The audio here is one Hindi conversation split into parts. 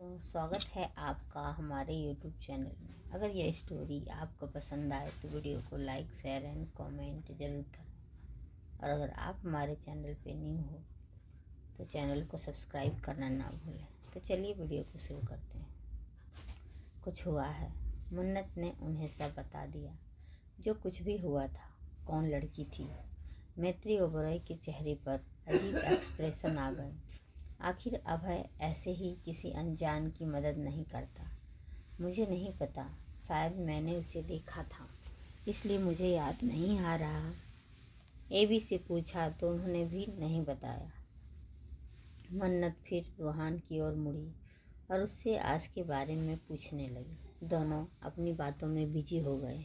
तो स्वागत है आपका हमारे YouTube चैनल में। अगर यह स्टोरी आपको पसंद आए तो वीडियो को लाइक शेयर एंड कमेंट ज़रूर करें। और अगर आप हमारे चैनल पे न्यू हो तो चैनल को सब्सक्राइब करना ना भूलें। तो चलिए वीडियो को शुरू करते हैं। कुछ हुआ है, मन्नत ने उन्हें सब बता दिया। जो कुछ भी हुआ था, कौन लड़की थी। मैत्री ओबरॉय के चेहरे पर अजीब एक्सप्रेशन आ गए। आखिर अभय ऐसे ही किसी अनजान की मदद नहीं करता। मुझे नहीं पता, शायद मैंने उसे देखा था इसलिए मुझे याद नहीं आ रहा। एबी से पूछा तो उन्होंने भी नहीं बताया। मन्नत फिर रोहान की ओर मुड़ी और उससे आज के बारे में पूछने लगी। दोनों अपनी बातों में बिजी हो गए।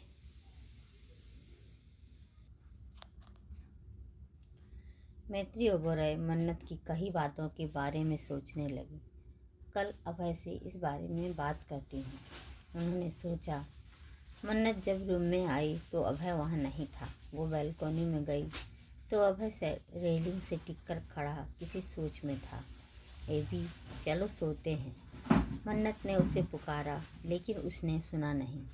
मैत्री ओबरॉय मन्नत की कई बातों के बारे में सोचने लगी। कल अभय से इस बारे में बात करती हूँ, उन्होंने सोचा। मन्नत जब रूम में आई तो अभय वहाँ नहीं था। वो बालकनी में गई तो अभय से रेलिंग से टिककर खड़ा किसी सोच में था। एबी, चलो सोते हैं। मन्नत ने उसे पुकारा लेकिन उसने सुना नहीं।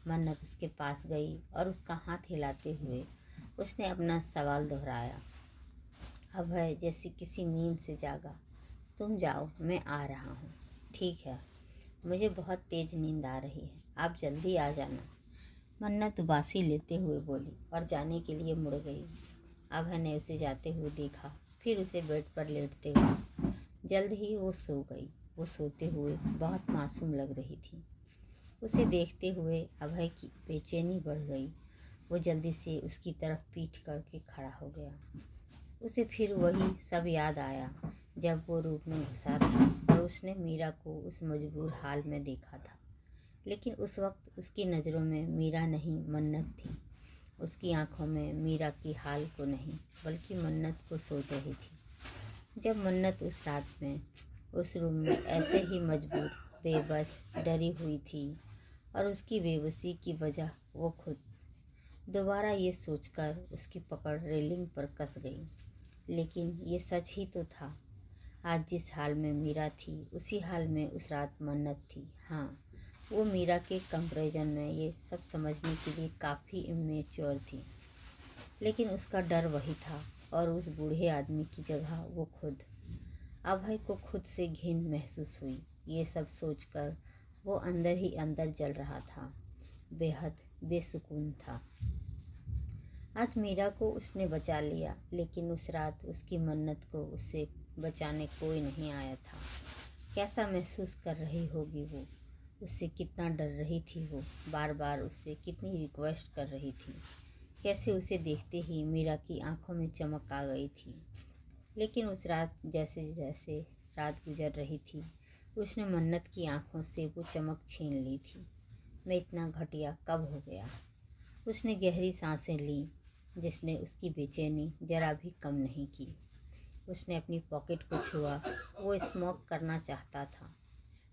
मन्नत उसके पास गई और उसका हाथ हिलाते हुए उसने अपना सवाल दोहराया। अभय जैसे किसी नींद से जागा। तुम जाओ, मैं आ रहा हूँ। ठीक है, मुझे बहुत तेज नींद आ रही है, आप जल्दी आ जाना। मन्नत उबासी लेते हुए बोली और जाने के लिए मुड़ गई। अभय ने उसे जाते हुए देखा, फिर उसे बेड पर लेटते हुए। जल्द ही वो सो गई। वो सोते हुए बहुत मासूम लग रही थी। उसे देखते हुए अभय की बेचैनी बढ़ गई। वो जल्दी से उसकी तरफ पीठ करके खड़ा हो गया। उसे फिर वही सब याद आया जब वो रूप में घुसा था और उसने मीरा को उस मजबूर हाल में देखा था। लेकिन उस वक्त उसकी नज़रों में मीरा नहीं, मन्नत थी। उसकी आंखों में मीरा की हाल को नहीं बल्कि मन्नत को सोच रही थी। जब मन्नत उस रात में उस रूम में ऐसे ही मजबूर, बेबस, डरी हुई थी और उसकी बेबसी की वजह वो खुद। दोबारा ये सोचकर उसकी पकड़ रेलिंग पर कस गई। लेकिन ये सच ही तो था। आज जिस हाल में मीरा थी उसी हाल में उस रात मन्नत थी। हाँ, वो मीरा के कंपैरिजन में ये सब समझने के लिए काफ़ी इमेच्योर थी। लेकिन उसका डर वही था और उस बूढ़े आदमी की जगह वो खुद। अभय को खुद से घिन महसूस हुई। ये सब सोचकर वो अंदर ही अंदर जल रहा था, बेहद बेसुकून था। आज मीरा को उसने बचा लिया लेकिन उस रात उसकी मन्नत को उससे बचाने कोई नहीं आया था। कैसा महसूस कर रही होगी वो, उससे कितना डर रही थी वो, बार बार उससे कितनी रिक्वेस्ट कर रही थी। कैसे उसे देखते ही मीरा की आंखों में चमक आ गई थी। लेकिन उस रात जैसे जैसे रात गुजर रही थी उसने मन्नत की आंखों से वो चमक छीन ली थी। मैं इतना घटिया कब हो गया। उसने गहरी सांसें ली जिसने उसकी बेचैनी जरा भी कम नहीं की। उसने अपनी पॉकेट को छुआ। वो स्मोक करना चाहता था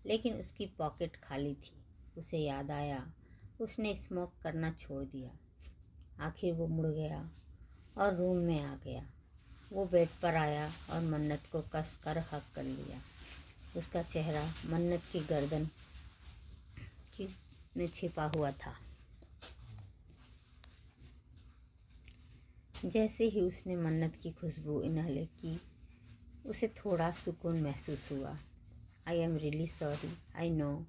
लेकिन उसकी पॉकेट खाली थी। उसे याद आया, उसने स्मोक करना छोड़ दिया। आखिर वो मुड़ गया और रूम में आ गया। वो बेड पर आया और मन्नत को कस कर हक कर लिया। उसका चेहरा मन्नत की गर्दन में छिपा हुआ था। जैसे ही उसने मन्नत की खुशबू इनहेल की उसे थोड़ा सुकून महसूस हुआ। I am really sorry, I know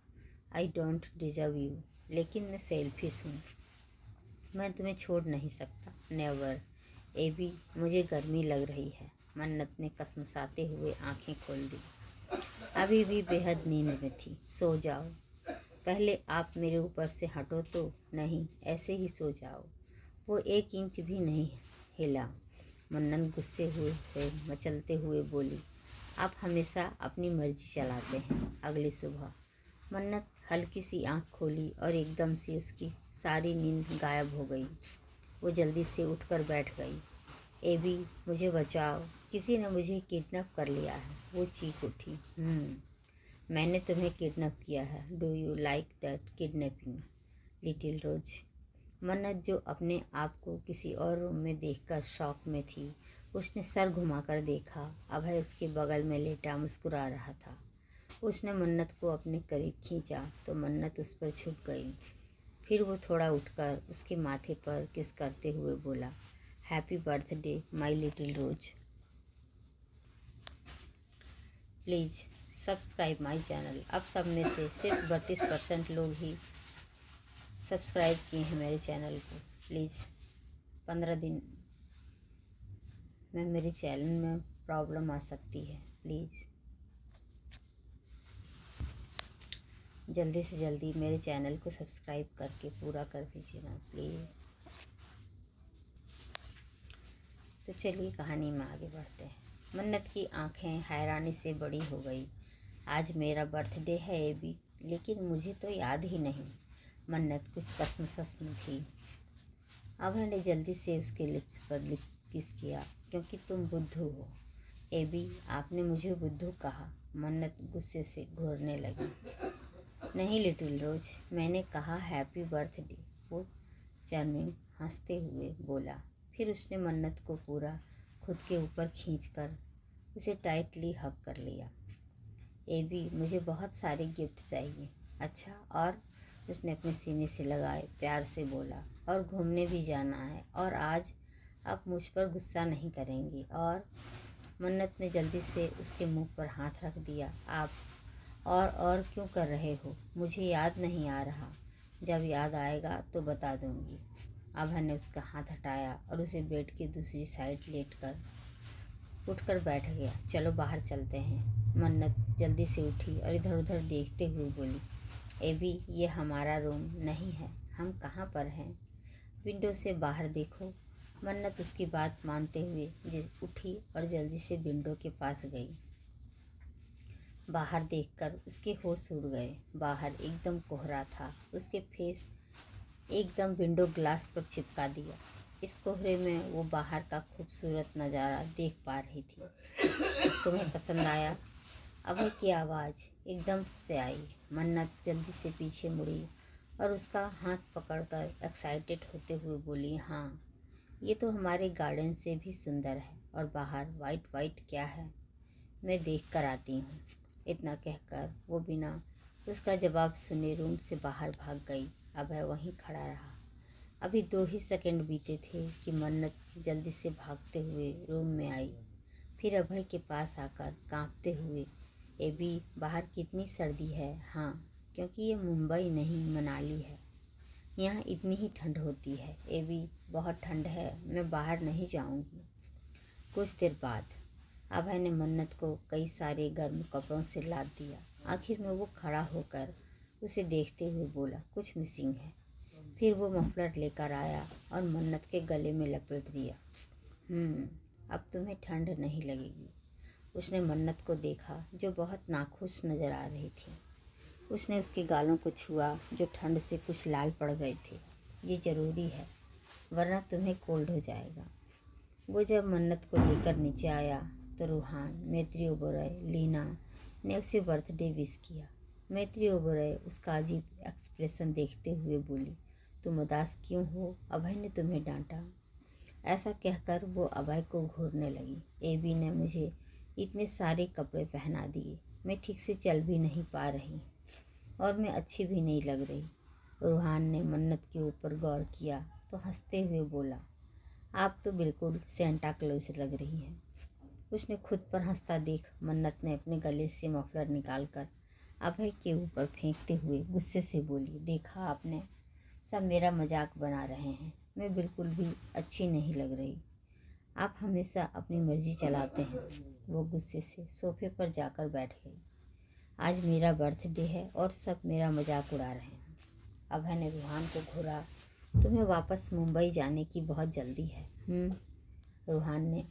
I don't deserve you, लेकिन मैं सेल्फिश हूँ। मैं तुम्हें छोड़ नहीं सकता, नेवर। एबी, मुझे गर्मी लग रही है। मन्नत ने कसमसाते हुए आंखें खोल दी। अभी भी बेहद नींद में थी। सो जाओ। पहले आप मेरे ऊपर से हटो तो। नहीं, ऐसे ही सो जाओ। वो 1 इंच भी नहीं हिला। मन्नत गुस्से हुए मचलते हुए बोली, आप हमेशा अपनी मर्जी चलाते हैं। अगली सुबह मन्नत हल्की सी आंख खोली और एकदम से उसकी सारी नींद गायब हो गई। वो जल्दी से उठकर बैठ गई। एबी, मुझे बचाओ, किसी ने मुझे किडनैप कर लिया है, वो चीख उठी। मैंने तुम्हें किडनैप किया है। Do you like that kidnapping, little rose. Mannat जो अपने आप को किसी और रूम में देखकर शॉक में थी, उसने सर घुमाकर देखा। अभय उसके बगल में लेटा मुस्कुरा रहा था। उसने मन्नत को अपने करीब खींचा तो मन्नत उस पर छुप गई। फिर वो थोड़ा उठकर उसके माथे पर किस करते हुए बोला, happy birthday my little rose. Please subscribe my channel. अब सब में से सिर्फ 32% लोग ही सब्सक्राइब किए हैं मेरे चैनल को। प्लीज़ 15 दिन में मेरे चैनल में प्रॉब्लम आ सकती है। प्लीज़ जल्दी से जल्दी मेरे चैनल को सब्सक्राइब करके पूरा कर दीजिए ना प्लीज़। तो चलिए कहानी में आगे बढ़ते हैं। मन्नत की आंखें हैरानी से बड़ी हो गई। आज मेरा बर्थडे है एबी, लेकिन मुझे तो याद ही नहीं। मन्नत कुछ कसमसस में थी। अभय ने जल्दी से उसके लिप्स पर लिप्स किस किया, क्योंकि तुम बुद्धू हो। एबी, आपने मुझे बुद्धू कहा। मन्नत गुस्से से घूरने लगी। नहीं लिटिल रोज, मैंने कहा हैप्पी बर्थडे, वो चार्मिंग हंसते हुए बोला। फिर उसने मन्नत को पूरा खुद के ऊपर खींचकर उसे टाइटली हग कर लिया। एबी, मुझे बहुत सारे गिफ्ट चाहिए। अच्छा, और उसने अपने सीने से लगाए प्यार से बोला, और घूमने भी जाना है, और आज आप मुझ पर गुस्सा नहीं करेंगे। और मन्नत ने जल्दी से उसके मुंह पर हाथ रख दिया। आप और क्यों कर रहे हो? मुझे याद नहीं आ रहा। जब याद आएगा तो बता दूंगी। अभय ने उसका हाथ हटाया और उसे बेड की दूसरी साइड लेटकर उठकर बैठ गया। चलो बाहर चलते हैं। मन्नत जल्दी से उठी और इधर उधर देखते हुए बोली, एबी, ये हमारा रूम नहीं है। हम कहाँ पर हैं? विंडो से बाहर देखो। मन्नत उसकी बात मानते हुए उठी और जल्दी से विंडो के पास गई। बाहर देखकर उसके होश उड़ गए। बाहर एकदम कोहरा था। उसके फेस एकदम विंडो ग्लास पर चिपका दिया। इस कोहरे में वो बाहर का खूबसूरत नज़ारा देख पा रही थी। तुम्हें पसंद आया? अभय की आवाज़ एकदम से आई। मन्नत जल्दी से पीछे मुड़ी और उसका हाथ पकड़कर एक्साइटेड होते हुए बोली, हाँ, ये तो हमारे गार्डन से भी सुंदर है। और बाहर वाइट वाइट क्या है? मैं देख कर आती हूँ। इतना कहकर वो बिना उसका जवाब सुने रूम से बाहर भाग गई। अभय वहीं खड़ा रहा। अभी 2 ही सेकंड बीते थे कि मन्नत जल्दी से भागते हुए रूम में आई। फिर अभय के पास आकर कांपते हुए, एबी, बाहर कितनी सर्दी है। हाँ, क्योंकि ये मुंबई नहीं मनाली है। यहाँ इतनी ही ठंड होती है। एबी, बहुत ठंड है, मैं बाहर नहीं जाऊँगी। कुछ देर बाद अभय ने मन्नत को कई सारे गर्म कपड़ों से लाद दिया। आखिर में वो खड़ा होकर उसे देखते हुए बोला, कुछ मिसिंग है। फिर वो मफलर लेकर आया और मन्नत के गले में लपेट दिया। अब तुम्हें ठंड नहीं लगेगी। उसने मन्नत को देखा जो बहुत नाखुश नज़र आ रही थी। उसने उसके गालों को छुआ जो ठंड से कुछ लाल पड़ गए थे। ये ज़रूरी है, वरना तुम्हें कोल्ड हो जाएगा। वो जब मन्नत को लेकर नीचे आया तो रूहान, मैत्री ओबेरॉय, लीना ने उसे बर्थडे विश किया। मैत्री ओबेरॉय उसका अजीब एक्सप्रेशन देखते हुए बोली, तुम उदास क्यों हो? अभय ने तुम्हें डांटा। ऐसा कहकर वो अभय को घूरने लगी। एबी ने मुझे इतने सारे कपड़े पहना दिए, मैं ठीक से चल भी नहीं पा रही और मैं अच्छी भी नहीं लग रही। रूहान ने मन्नत के ऊपर गौर किया तो हंसते हुए बोला, आप तो बिल्कुल सेंटा क्लॉज लग रही हैं। उसने खुद पर हंसता देख मन्नत ने अपने गले से मफलर निकालकर अभय के ऊपर फेंकते हुए गुस्से से बोली, देखा आपने, सब मेरा मजाक बना रहे हैं। मैं बिल्कुल भी अच्छी नहीं लग रही। आप हमेशा अपनी मर्जी चलाते हैं। वो गुस्से से सोफे पर जाकर बैठ गई। आज मेरा बर्थडे है और सब मेरा मजाक उड़ा रहे हैं। अभय ने रूहान को घूरा, तुम्हें वापस मुंबई जाने की बहुत जल्दी है। रूहान ने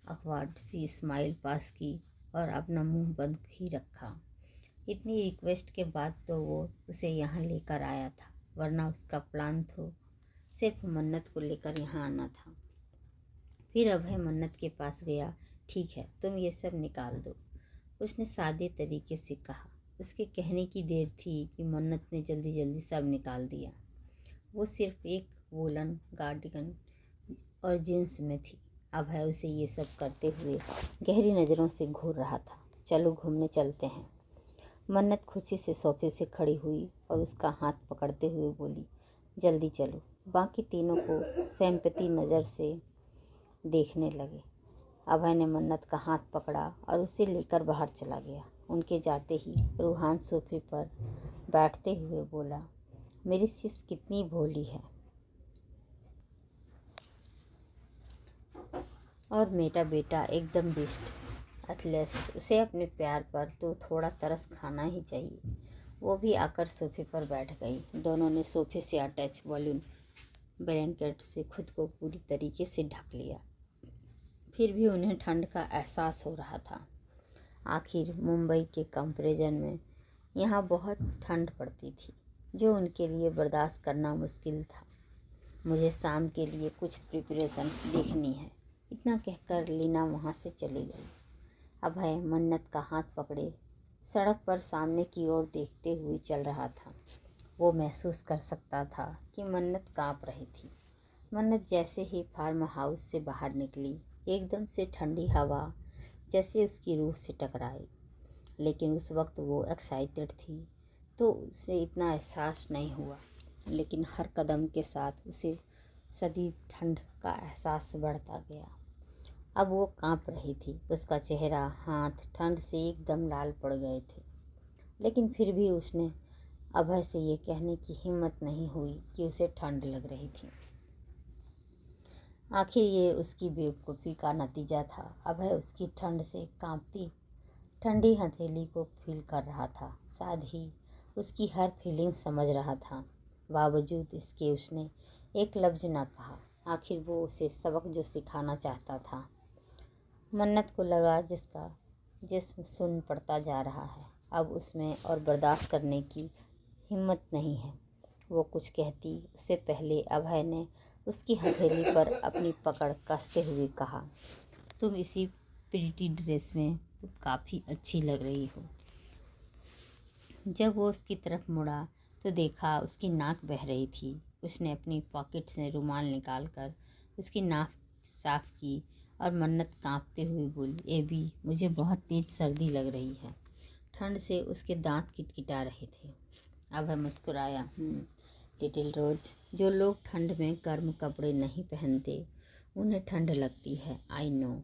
अखवाड सी स्माइल पास की और अपना मुंह बंद ही रखा। इतनी रिक्वेस्ट के बाद तो वो उसे यहाँ लेकर आया था, वरना उसका प्लान तो सिर्फ मन्नत को लेकर यहाँ आना था। फिर अभय मन्नत के पास गया। ठीक है, तुम ये सब निकाल दो, उसने सादे तरीके से कहा। उसके कहने की देर थी कि मन्नत ने जल्दी जल्दी सब निकाल दिया। वो सिर्फ एक वोलन कार्डिगन और जींस में थी। अभय उसे ये सब करते हुए गहरी नज़रों से घूर रहा था। चलो घूमने चलते हैं। मन्नत खुशी से सोफे से खड़ी हुई और उसका हाथ पकड़ते हुए बोली, जल्दी चलो। बाकी तीनों को सैंपति नज़र से देखने लगे। अभय ने मन्नत का हाथ पकड़ा और उसे लेकर बाहर चला गया। उनके जाते ही रूहान सोफे पर बैठते हुए बोला, मेरी सिस कितनी भोली है और मेरा बेटा एकदम बेस्ट एटलीस्ट उसे अपने प्यार पर तो थोड़ा तरस खाना ही चाहिए। वो भी आकर सोफे पर बैठ गई। दोनों ने सोफे से अटैच बलून ब्लैंकेट से खुद को पूरी तरीके से ढक लिया। फिर भी उन्हें ठंड का एहसास हो रहा था। आखिर मुंबई के कंपैरिजन में यहाँ बहुत ठंड पड़ती थी, जो उनके लिए बर्दाश्त करना मुश्किल था। मुझे शाम के लिए कुछ प्रिपरेशन देखनी है, इतना कहकर लीना वहाँ से चली गई। अभय मन्नत का हाथ पकड़े सड़क पर सामने की ओर देखते हुए चल रहा था। वो महसूस कर सकता था कि मन्नत काँप रही थी। मन्नत जैसे ही फार्म हाउस से बाहर निकली, एकदम से ठंडी हवा जैसे उसकी रूह से टकराई। लेकिन उस वक्त वो एक्साइटेड थी तो उसे इतना एहसास नहीं हुआ, लेकिन हर कदम के साथ उसे शदीद ठंड का एहसास बढ़ता गया। अब वो काँप रही थी। उसका चेहरा, हाथ ठंड से एकदम लाल पड़ गए थे। लेकिन फिर भी उसने अभय से ये कहने की हिम्मत नहीं हुई कि उसे ठंड लग रही थी। आखिर ये उसकी बेवकूफ़ी का नतीजा था। अभय उसकी ठंड से कांपती ठंडी हथेली को फील कर रहा था, साथ ही उसकी हर फीलिंग समझ रहा था। बावजूद इसके उसने एक लफ्ज़ न कहा। आखिर वो उसे सबक जो सिखाना चाहता था। मन्नत को लगा जिसका जिस्म सुन्न पड़ता जा रहा है, अब उसमें और बर्दाश्त करने की हिम्मत नहीं है। वो कुछ कहती उससे पहले अभय ने उसकी हथेली पर अपनी पकड़ कसते हुए कहा, तुम इसी प्रिटी ड्रेस में तुम काफ़ी अच्छी लग रही हो। जब वो उसकी तरफ मुड़ा तो देखा उसकी नाक बह रही थी। उसने अपनी पॉकेट से रुमाल निकालकर उसकी नाक साफ की और मन्नत कांपते हुए बोली, एबी मुझे बहुत तेज़ सर्दी लग रही है। ठंड से उसके दांत किटकिटा रहे थे। अभय मुस्कुराया, लिटिल रोज, जो लोग ठंड में गर्म कपड़े नहीं पहनते उन्हें ठंड लगती है, आई नो।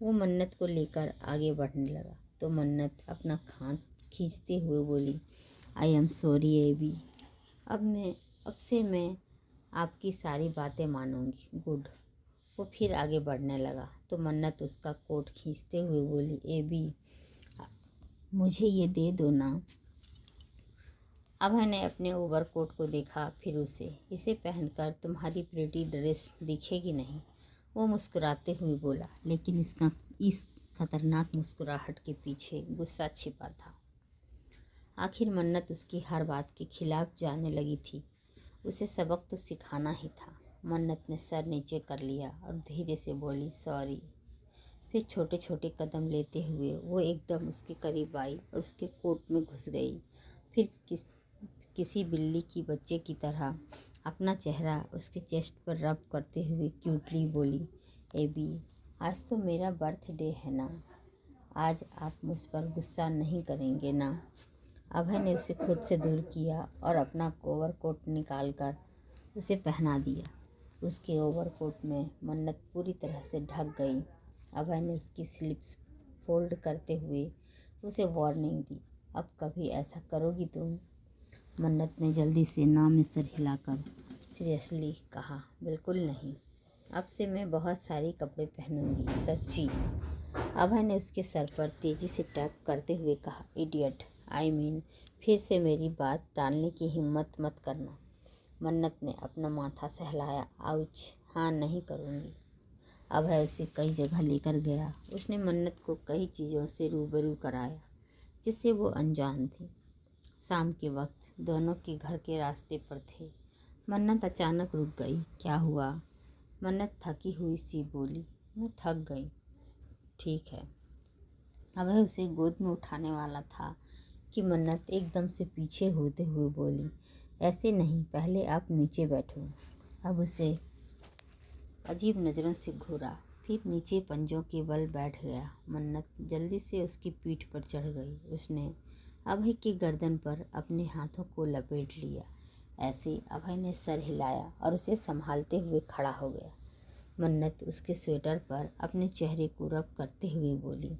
वो मन्नत को लेकर आगे बढ़ने लगा तो मन्नत अपना हाथ खींचते हुए बोली, आई एम सॉरी एबी, अब से मैं आपकी सारी बातें मानूंगी। गुड। वो फिर आगे बढ़ने लगा तो मन्नत उसका कोट खींचते हुए बोली, एबी मुझे ये दे दो ना। अभय ने अपने ओवरकोट को देखा, फिर उसे, इसे पहनकर तुम्हारी प्रिटी ड्रेस दिखेगी नहीं। वो मुस्कुराते हुए बोला, लेकिन इस खतरनाक मुस्कुराहट के पीछे गुस्सा छिपा था। आखिर मन्नत उसकी हर बात के खिलाफ जाने लगी थी। उसे सबक तो सिखाना ही था। मन्नत ने सर नीचे कर लिया और धीरे से बोली, सॉरी। फिर छोटे छोटे कदम लेते हुए वो एकदम उसके करीब आई और उसके कोट में घुस गई। फिर किसी बिल्ली की बच्चे की तरह अपना चेहरा उसके चेस्ट पर रब करते हुए क्यूटली बोली, एबी आज तो मेरा बर्थडे है ना, आज आप मुझ पर गुस्सा नहीं करेंगे ना। अभय ने उसे खुद से दूर किया और अपना ओवरकोट निकाल कर उसे पहना दिया। उसके ओवरकोट में मन्नत पूरी तरह से ढक गई। अभय ने उसकी स्लीव्स फोल्ड करते हुए उसे वार्निंग दी, अब कभी ऐसा करोगी तुम? मन्नत ने जल्दी से ना में सर हिलाकर सीरियसली कहा, बिल्कुल नहीं, अब से मैं बहुत सारी कपड़े पहनूंगी, सच्ची। अभय ने उसके सर पर तेजी से टैप करते हुए कहा, इडियट, आई मीन फिर से मेरी बात टालने की हिम्मत मत करना। मन्नत ने अपना माथा सहलाया, आउच, हाँ नहीं करूँगी। अभय उसे कई जगह लेकर गया। उसने मन्नत को कई चीज़ों से रूबरू कराया जिससे वो अनजान थी। शाम के वक्त दोनों के घर के रास्ते पर थे। मन्नत अचानक रुक गई। क्या हुआ? मन्नत थकी हुई सी बोली, मैं थक गई। ठीक है। अभय उसे गोद में उठाने वाला था कि मन्नत एकदम से पीछे होते हुए बोली, ऐसे नहीं, पहले आप नीचे बैठो। अब उसे अजीब नज़रों से घूरा, फिर नीचे पंजों के बल बैठ गया। मन्नत जल्दी से उसकी पीठ पर चढ़ गई। उसने अभय की गर्दन पर अपने हाथों को लपेट लिया। ऐसे अभय ने सर हिलाया और उसे संभालते हुए खड़ा हो गया। मन्नत उसके स्वेटर पर अपने चेहरे को रब करते हुए बोली,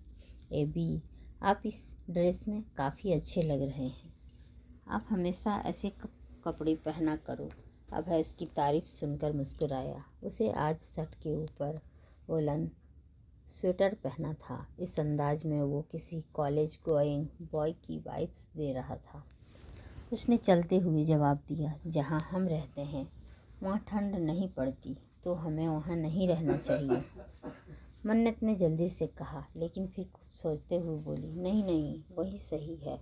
एबी, आप इस ड्रेस में काफ़ी अच्छे लग रहे हैं। आप हमेशा ऐसे कपड़े पहना करो। अभय उसकी तारीफ सुनकर मुस्कुराया। उसे आज शर्ट के ऊपर वोलन स्वेटर पहना था। इस अंदाज में वो किसी कॉलेज गोइंग बॉय की वाइब्स दे रहा था। उसने चलते हुए जवाब दिया, जहाँ हम रहते हैं वहाँ ठंड नहीं पड़ती, तो हमें वहाँ नहीं रहना चाहिए। मन्नत ने जल्दी से कहा, लेकिन फिर कुछ सोचते हुए बोली, नहीं नहीं, वही सही है।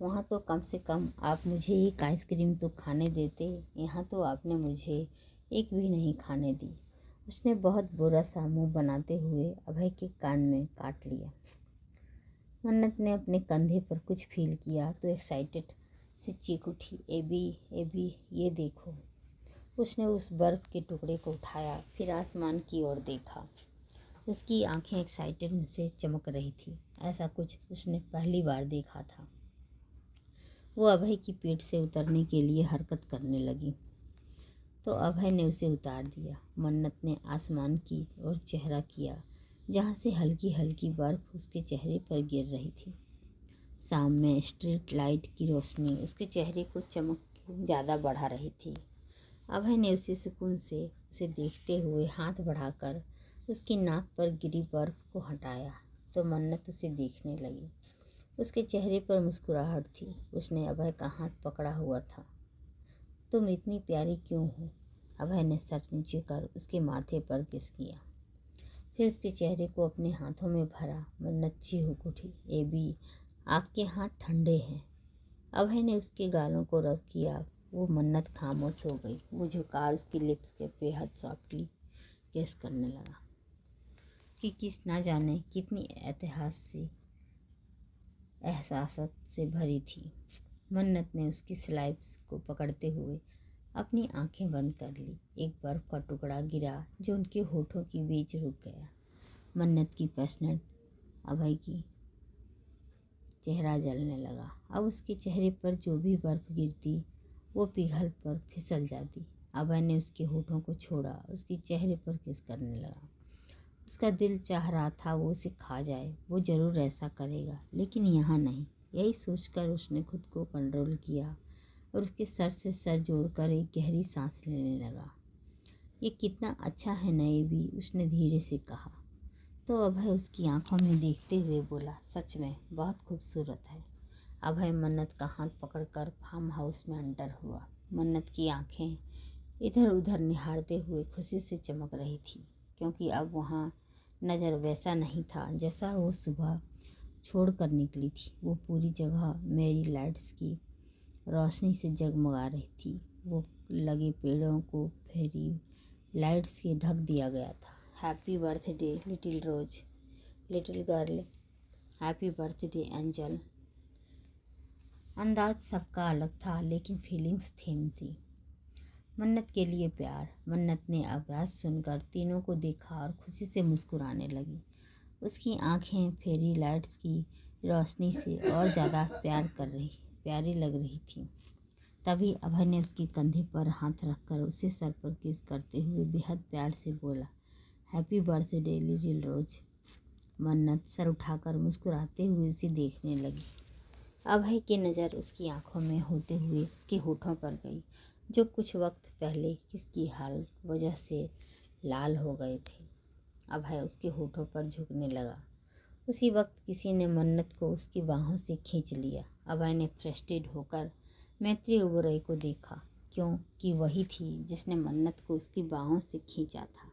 वहाँ तो कम से कम आप मुझे एक आइसक्रीम तो खाने देते, यहाँ तो आपने मुझे एक भी नहीं खाने दी। उसने बहुत बुरा सा मुँह बनाते हुए अभय के कान में काट लिया। मन्नत ने अपने कंधे पर कुछ फील किया तो एक्साइटेड से चीख उठी, एबी एबी, ये देखो। उसने उस बर्फ़ के टुकड़े को उठाया, फिर आसमान की ओर देखा। उसकी आंखें एक्साइटेड से चमक रही थी। ऐसा कुछ उसने पहली बार देखा था। वो अभय की पेट से उतरने के लिए हरकत करने लगी तो अभय ने उसे उतार दिया। मन्नत ने आसमान की ओर चेहरा किया, जहाँ से हल्की हल्की बर्फ़ उसके चेहरे पर गिर रही थी। शाम में स्ट्रीट लाइट की रोशनी उसके चेहरे को चमक ज़्यादा बढ़ा रही थी। अभय ने उसी सुकून से उसे देखते हुए हाथ बढ़ाकर उसकी नाक पर गिरी बर्फ़ को हटाया तो मन्नत उसे देखने लगी। उसके चेहरे पर मुस्कुराहट थी। उसने अभय का हाथ पकड़ा हुआ था। तुम इतनी प्यारी क्यों हो? अभय ने सर नीचे कर उसके माथे पर किस किया, फिर उसके चेहरे को अपने हाथों में भरा। मन्नत चीख उठी, एबी, आपके हाथ ठंडे हैं। अभय ने उसके गालों को रब किया। वो मन्नत खामोश हो गई। वो झुकाकर उसकी लिप्स के बेहद सॉफ्टली किस करने लगा कि किस ना जाने कितनी एहसास से भरी थी। मन्नत ने उसकी स्लाइव्स को पकड़ते हुए अपनी आंखें बंद कर ली। एक बर्फ का टुकड़ा गिरा जो उनके होठों के बीच रुक गया। मन्नत की पैशनेट अभय की चेहरा जलने लगा। अब उसके चेहरे पर जो भी बर्फ गिरती वो पिघल पर फिसल जाती। अभय ने उसके होठों को छोड़ा, उसके चेहरे पर किस करने लगा। उसका दिल चाह रहा था वो उसे खा जाए। वो ज़रूर ऐसा करेगा, लेकिन यहाँ नहीं। यही सोचकर उसने खुद को कंट्रोल किया और उसके सर से सर जोड़कर एक गहरी सांस लेने लगा। ये कितना अच्छा है नए भी, उसने धीरे से कहा। तो अभय उसकी आंखों में देखते हुए बोला, सच में बहुत खूबसूरत है। अभय मन्नत का हाथ पकड़कर फार्म हाउस में एंटर हुआ। मन्नत की आंखें इधर उधर निहारते हुए खुशी से चमक रही थी, क्योंकि अब वहाँ नज़र वैसा नहीं था जैसा वो सुबह छोड़ कर निकली थी। वो पूरी जगह मेरी लाइट्स की रोशनी से जगमगा रही थी। वो लगे पेड़ों को फेरी लाइट्स से ढक दिया गया था। Happy birthday little rose, little girl, happy birthday angel. अंदाज सबका अलग था, लेकिन फीलिंग्स सेम थी। मन्नत के लिए प्यार। मन्नत ने आवाज़ सुनकर तीनों को देखा और खुशी से मुस्कुराने लगी। उसकी आंखें फेरी लाइट्स की रोशनी से और ज़्यादा प्यारी लग रही थी। तभी अभय ने उसके कंधे पर हाथ रखकर उसे सर पर किस करते हुए बेहद प्यार से बोला, हैप्पी बर्थडे लिटिल रोज। मन्नत सर उठाकर मुस्कुराते हुए उसे देखने लगी। अभय की नज़र उसकी आंखों में होते हुए उसके होठों पर गई, जो कुछ वक्त पहले किसकी हाल वजह से लाल हो गए थे। अभय उसके होठों पर झुकने लगा। उसी वक्त किसी ने मन्नत को उसकी बाहों से खींच लिया। अभय ने फ्रस्ट्रेट होकर मैत्री ओबेरॉय को देखा, क्योंकि वही थी जिसने मन्नत को उसकी बाहों से खींचा था।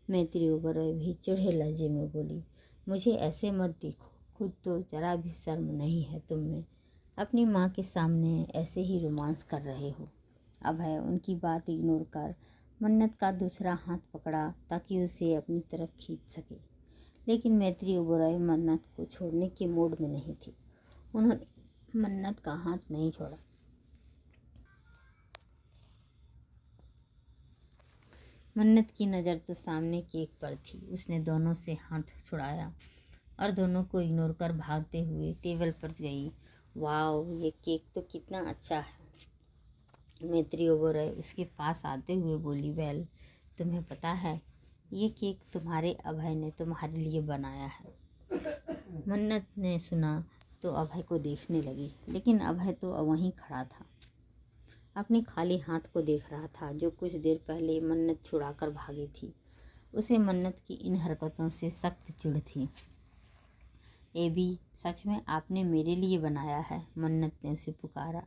मैत्री ओबेरॉय भी चिढ़े लहजे में बोली, मुझे ऐसे मत देखो, खुद तो जरा भी शर्म नहीं है तुम में। अपनी माँ के सामने ऐसे ही रोमांस कर रहे हो। अभय उनकी बात इग्नोर कर मन्नत का दूसरा हाथ पकड़ा ताकि उसे अपनी तरफ खींच सके, लेकिन मैत्री ओबेरॉय मन्नत को छोड़ने के मूड में नहीं थी। उन्होंने मन्नत का हाथ नहीं छोड़ा। मन्नत की नज़र तो सामने केक पर थी। उसने दोनों से हाथ छुड़ाया और दोनों को इग्नोर कर भागते हुए टेबल पर गई वाह, ये केक तो कितना अच्छा है। मैत्री ओबेरॉय उसके पास आते हुए बोली, वेल, तुम्हें पता है ये केक तुम्हारे अभय ने तुम्हारे लिए बनाया है। मन्नत ने सुना तो अभय को देखने लगी, लेकिन अभय तो वहीं खड़ा था, अपने खाली हाथ को देख रहा था जो कुछ देर पहले मन्नत छुड़ाकर भागी थी। उसे मन्नत की इन हरकतों से सख्त चिढ़ थी। एबी, सच में आपने मेरे लिए बनाया है? मन्नत ने उसे पुकारा,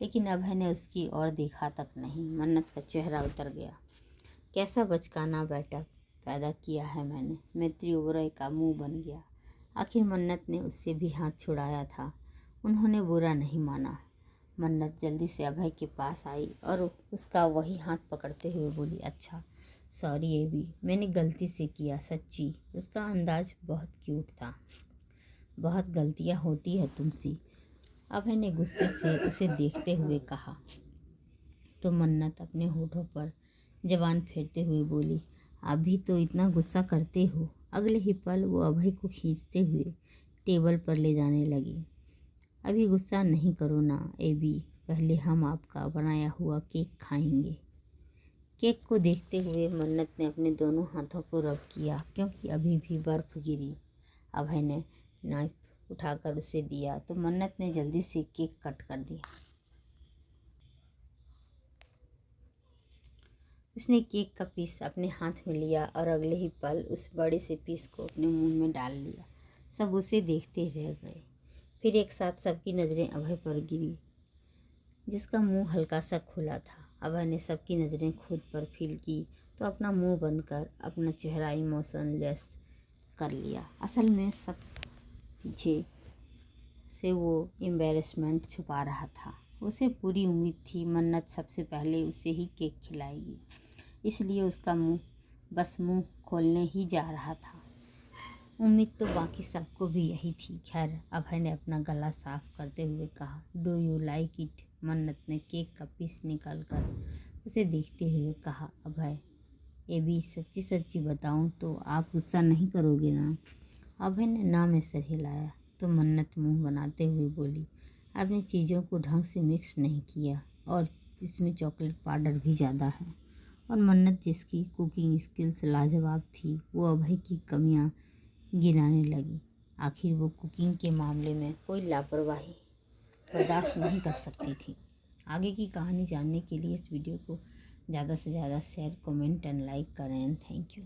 लेकिन अभय ने उसकी ओर देखा तक नहीं। मन्नत का चेहरा उतर गया। कैसा बचकाना बैठक पैदा किया है मैंने। मैत्री ओबेरॉय का मुंह बन गया। आखिर मन्नत ने उससे भी हाथ छुड़ाया था, उन्होंने बुरा नहीं माना। मन्नत जल्दी से अभय के पास आई और उसका वही हाथ पकड़ते हुए बोली, अच्छा सॉरी एबी, मैंने गलती से किया, सच्ची। उसका अंदाज बहुत क्यूट था। बहुत गलतियां होती है तुमसे, अभय ने गुस्से से उसे देखते हुए कहा। तो मन्नत अपने होठों पर जबान फेरते हुए बोली, अभी तो इतना गुस्सा करते हो। अगले ही पल वो अभय को खींचते हुए टेबल पर ले जाने लगी। अभी गुस्सा नहीं करो ना एबी, पहले हम आपका बनाया हुआ केक खाएंगे। केक को देखते हुए मन्नत ने अपने दोनों हाथों को रब किया, क्योंकि अभी भी बर्फ गिरी। अभय ने नाइफ उठाकर उसे दिया तो मन्नत ने जल्दी से केक कट कर दिया। उसने केक का पीस अपने हाथ में लिया और अगले ही पल उस बड़े से पीस को अपने मुंह में डाल लिया। सब उसे देखते रह गए। फिर एक साथ सबकी नज़रें अभय पर गिरी, जिसका मुंह हल्का सा खुला था। अभय ने सबकी नज़रें खुद पर फील की तो अपना मुंह बंद कर अपना चेहरा इमोशनलेस कर लिया। असल में सब पीछे से वो एम्बैरेसमेंट छुपा रहा था। उसे पूरी उम्मीद थी मन्नत सबसे पहले उसे ही केक खिलाएगी, इसलिए उसका मुंह खोलने ही जा रहा था। उम्मीद तो बाकी सबको भी यही थी। खैर, अभय ने अपना गला साफ करते हुए कहा, डू यू लाइक इट? मन्नत ने केक का पीस निकाल कर उसे देखते हुए कहा, अभय, ये भी सच्ची सच्ची बताऊं तो आप गुस्सा नहीं करोगे ना? अभय ने ना में सर हिलाया तो मन्नत मुंह बनाते हुए बोली, आपने चीज़ों को ढंग से मिक्स नहीं किया और इसमें चॉकलेट पाउडर भी ज़्यादा है। और मन्नत, जिसकी कुकिंग स्किल्स लाजवाब थी, वो अभय की कमियां गिनाने लगी। आखिर वो कुकिंग के मामले में कोई लापरवाही बर्दाश्त नहीं कर सकती थी। आगे की कहानी जानने के लिए इस वीडियो को ज़्यादा से ज़्यादा शेयर, कमेंट एंड लाइक करें। Thank you.